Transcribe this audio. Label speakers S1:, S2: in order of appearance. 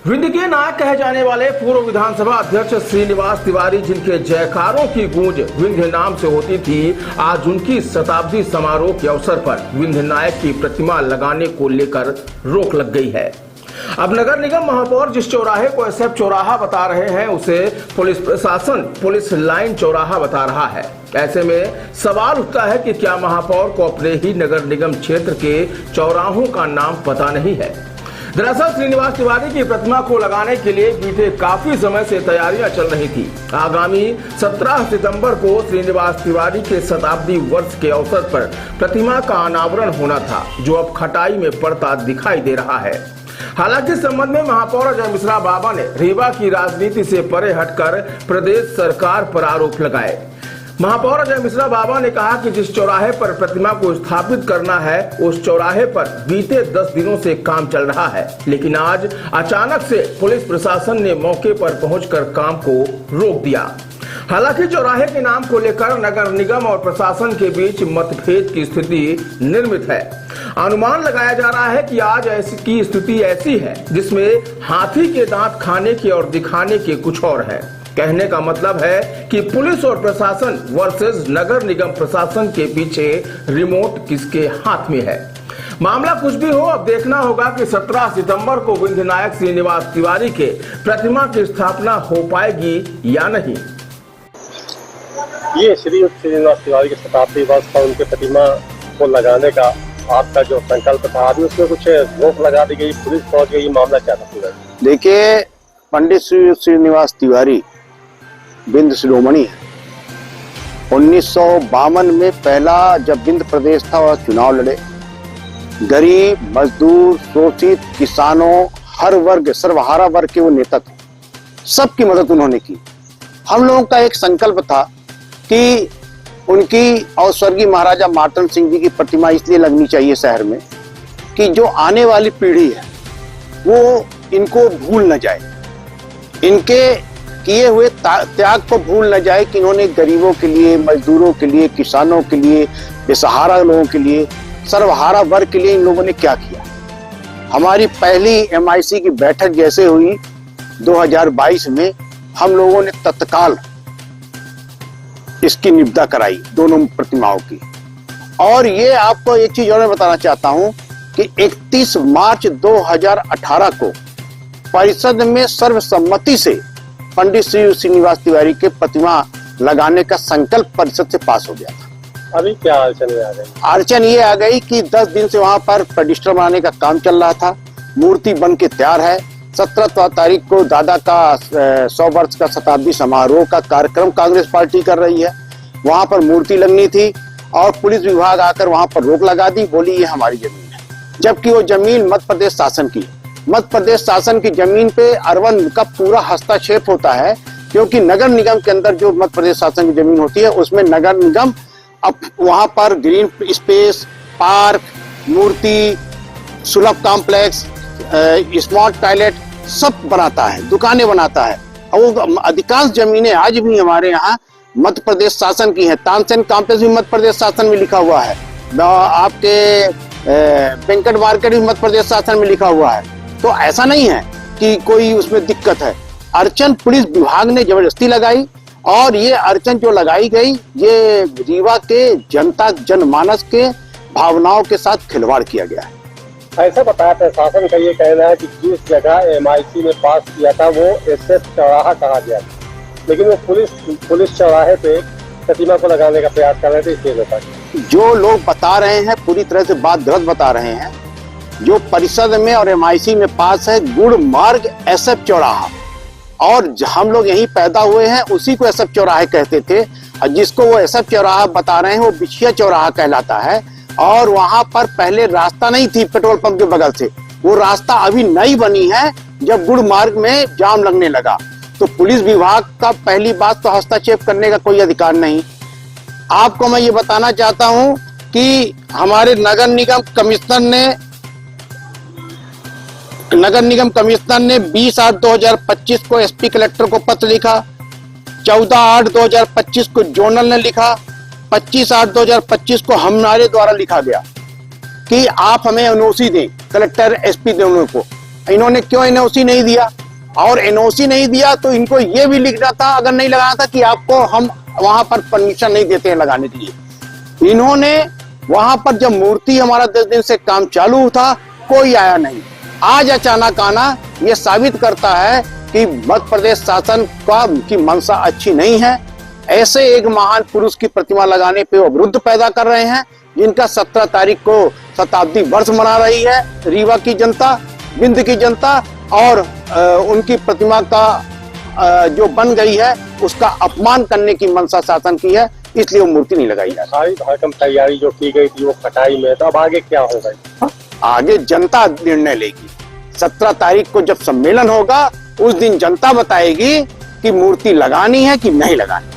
S1: विंध्य के नायक कहे जाने वाले पूर्व विधानसभा अध्यक्ष श्रीनिवास तिवारी, जिनके जयकारों की गूंज विंध्य नाम से होती थी, आज उनकी शताब्दी समारोह के अवसर पर विंध्य नायक की प्रतिमा लगाने को लेकर रोक लग गई है। अब नगर निगम महापौर जिस चौराहे को एसएफ चौराहा बता रहे हैं, उसे पुलिस प्रशासन पुलिस लाइन चौराहा बता रहा है। ऐसे में सवाल उठता है कि क्या महापौर को अपने ही नगर निगम क्षेत्र के चौराहों का नाम पता नहीं है। दरअसल श्रीनिवास तिवारी की प्रतिमा को लगाने के लिए बीते काफी समय से तैयारियां चल रही थी। आगामी 17 सितंबर को श्रीनिवास तिवारी के शताब्दी वर्ष के अवसर पर प्रतिमा का अनावरण होना था, जो अब खटाई में पड़ता दिखाई दे रहा है। हालांकि इस संबंध में महापौर अजय मिश्रा बाबा ने रीवा की राजनीति से परे हटकर प्रदेश सरकार पर आरोप लगाए। महापौर अजय मिश्रा बाबा ने कहा कि जिस चौराहे पर प्रतिमा को स्थापित करना है, उस चौराहे पर बीते 10 दिनों से काम चल रहा है, लेकिन आज अचानक से पुलिस प्रशासन ने मौके पर पहुंचकर काम को रोक दिया। हालांकि चौराहे के नाम को लेकर नगर निगम और प्रशासन के बीच मतभेद की स्थिति निर्मित है। अनुमान लगाया जा रहा है कि आज की स्थिति ऐसी है जिसमें हाथी के दांत खाने के और दिखाने के कुछ और है। कहने का मतलब है कि पुलिस और प्रशासन वर्सेस नगर निगम प्रशासन के पीछे रिमोट किसके हाथ में है। मामला कुछ भी हो, अब देखना होगा कि 17 सितंबर को विंध्य नायक श्रीनिवास तिवारी के प्रतिमा की स्थापना हो पाएगी या नहीं।
S2: ये श्रीनिवास तिवारी के शताब्दी वर्ष पर उनके प्रतिमा को लगाने का आपका जो संकल्प था, अभी उसमें कुछ रोक लगा दी गई, पुलिस पहुंच गई, मामला क्या था?
S3: देखिए, पंडित श्रीनिवास तिवारी विंध्य शिरोमणि है। 1952 में पहला जब विंध्य प्रदेश था वह चुनाव लड़े। गरीब, मजदूर, शोषित, किसानों, हर वर्ग, सर्वहारा वर्ग के वो नेता थे। सबकी मदद उन्होंने की। हम लोगों का एक संकल्प था कि उनकी और स्वर्गीय महाराजा मार्तंड सिंह जी की प्रतिमा इसलिए लगनी चाहिए शहर में कि जो आने वाली पीढ़ी है वो इनको भूल न जाए, इनके किए हुए त्याग को भूल न जाए कि इन्होंने गरीबों के लिए, मजदूरों के लिए, किसानों के लिए, बेसहारा लोगों के लिए, सर्वहारा वर्ग के लिए इन लोगों ने क्या किया। हमारी पहली एमआईसी की बैठक जैसे हुई 2022 में, हम लोगों ने तत्काल इसकी निविदा कराई दोनों प्रतिमाओं की। और ये आपको एक चीज और मैं बताना चाहता हूं कि 31 मार्च 2018 को परिषद में सर्वसम्मति से पंडित श्रीनिवास तिवारी के प्रतिमा लगाने का संकल्प परिषद से पास हो गया था।
S2: अभी क्या अड़चन आ गई?
S3: अड़चन ये आ गई कि 10 दिन से वहां पर प्रतिष्ठा बनाने का काम चल रहा था। मूर्ति बन के तैयार है। 17 तारीख को दादा का 100 वर्ष का शताब्दी समारोह का कार्यक्रम कांग्रेस पार्टी कर रही है। वहां पर मूर्ति लगनी थी और पुलिस विभाग आकर वहां पर रोक लगा दी, बोली ये हमारी जमीन है, जबकि वो जमीन मध्य प्रदेश शासन की है। मध्य प्रदेश शासन की जमीन पे अरवन का पूरा हस्तक्षेप होता है, क्योंकि नगर निगम के अंदर जो मध्य प्रदेश शासन की जमीन होती है उसमें नगर निगम अब वहां पर ग्रीन स्पेस, पार्क, मूर्ति, सुलभ कॉम्प्लेक्स, स्मार्ट टॉयलेट सब बनाता है, दुकानें बनाता है। और वो अधिकांश जमीनें आज भी हमारे यहाँ मध्य प्रदेश शासन की है। तानसेन कॉम्प्लेक्स भी मध्य प्रदेश शासन में लिखा हुआ है। आपके वेंकट मार्केट भी मध्य प्रदेश शासन में लिखा हुआ है। तो ऐसा नहीं है कि कोई उसमें दिक्कत है। अड़चन पुलिस विभाग ने जबरदस्ती लगाई और ये अड़चन जो लगाई गई, ये रीवा के जनता जनमानस के भावनाओं के साथ खिलवाड़ किया गया है।
S2: ऐसा बताया प्रशासन का ये कहना है कि जिस जगह एमआईसी में पास किया था वो एसएफ चौराहा कहा गया, लेकिन वो पुलिस चौराहे पे प्रतिमा को लगाने का प्रयास कर रहे थे। इसलिए बताया, जो
S3: लोग बता रहे हैं पूरी तरह से बात गलत बता रहे हैं। जो परिषद में और एमआईसी में पास है गुड़ मार्ग एसएफ चौराहा, और हम लोग यहीं पैदा हुए हैं, उसी को एसएफ चौराहे कहते थे। और जिसको वो एसएफ चौराहा बता रहे हैं वो बिछिया चौराहा कहलाता है। और वहां पर पहले रास्ता नहीं थी पेट्रोल पंप के बगल से, वो रास्ता अभी नई बनी है जब गुड़ मार्ग में जाम लगने लगा। तो पुलिस विभाग का पहली बात तो हस्तक्षेप करने का कोई अधिकार नहीं। आपको मैं ये बताना चाहता हूं कि हमारे नगर निगम कमिश्नर ने 20/8/2025 को एसपी कलेक्टर को पत्र लिखा। 14/8/2025 को जोनल ने लिखा। 25/8/2025 को हमारे द्वारा लिखा गया कि आप हमें एनओसी दें, कलेक्टर एसपी दोनों को। इन्होंने क्यों एनओसी नहीं दिया? और एनओसी नहीं दिया तो इनको ये भी लिखना था, अगर नहीं लगाना था, कि आपको हम वहां पर परमिशन नहीं देते हैं लगाने के लिए। इन्होंने वहां पर जब मूर्ति हमारा 10 दिन से काम चालू था, कोई आया नहीं। आज अचानक आना यह साबित करता है कि मध्य प्रदेश शासन का की मंशा अच्छी नहीं है। ऐसे एक महान पुरुष की प्रतिमा लगाने पे वो विरोध पैदा कर रहे हैं, जिनका 17 तारीख को शताब्दी वर्ष मना रही है रीवा की जनता, विंध्य की जनता, और उनकी प्रतिमा का जो बन गई है उसका अपमान करने की मंशा शासन की है, इसलिए वो मूर्ति नहीं लगाई जा रही।
S2: सारी भरकम तैयारी जो की गई थी वो कटाई में, तो अब आगे क्या होगा?
S3: आगे जनता निर्णय लेगी। 17 तारीख को जब सम्मेलन होगा उस दिन जनता बताएगी कि मूर्ति लगानी है कि नहीं लगानी।